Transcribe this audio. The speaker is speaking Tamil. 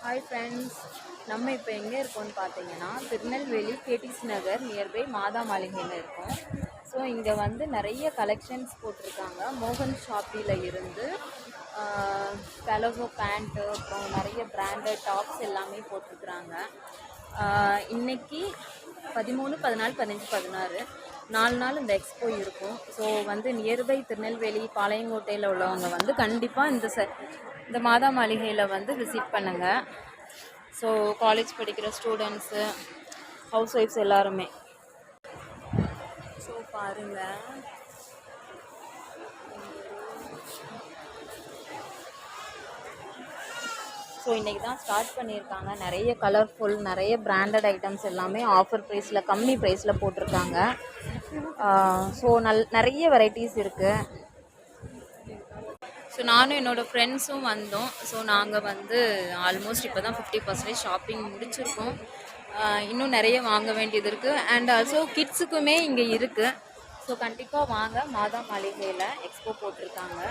ஹாய் ஃப்ரெண்ட்ஸ், நம்ம இப்போ எங்கே இருக்கோம்னு பார்த்தீங்கன்னா திருநெல்வேலி கேடிஸ் நகர் நியர்பை மாதா மாளிகையில் இருக்கோம். ஸோ இங்கே வந்து நிறைய கலெக்ஷன்ஸ் போட்டிருக்காங்க. மோகன் ஷாப்பியில் இருந்து பெலோசோ பேண்ட்டு, அப்புறம் நிறைய பிராண்டட் டாப்ஸ் எல்லாமே போட்டிருக்குறாங்க. இன்னைக்கு 13, 14, 15, 16 4 நாள் இந்த எக்ஸ்போ இருக்கும். ஸோ வந்து நியர்பை திருநெல்வேலி பாளையங்கோட்டையில் உள்ளவங்க வந்து கண்டிப்பாக இந்த மாதா மாளிகையில் வந்து விசிட் பண்ணுங்கள். ஸோ காலேஜ் படிக்கிற ஸ்டூடெண்ட்ஸு, ஹவுஸ் ஒய்ஃப்ஸ் எல்லாருமே. ஸோ பாருங்கள், ஸோ இன்றைக்கி தான் ஸ்டார்ட் பண்ணியிருக்காங்க. நிறைய கலர்ஃபுல், நிறைய பிராண்டட் ஐட்டம்ஸ் எல்லாமே ஆஃபர் ப்ரைஸில், கம்மி ப்ரைஸில் போட்டிருக்காங்க. ஸோ நிறைய வெரைட்டிஸ் இருக்குது. ஸோ நானும் என்னோடய ஃப்ரெண்ட்ஸும் வந்தோம். ஸோ நாங்கள் வந்து ஆல்மோஸ்ட் இப்போ தான் 50% ஷாப்பிங் முடிச்சிருக்கோம். இன்னும் நிறைய வாங்க வேண்டியது இருக்குது. அண்ட் ஆல்சோ கிட்ஸுக்குமே இங்கே இருக்குது. ஸோ கண்டிப்பாக வாங்க, மாதா மாளிகையில் எக்ஸ்போ போட்டிருக்காங்க.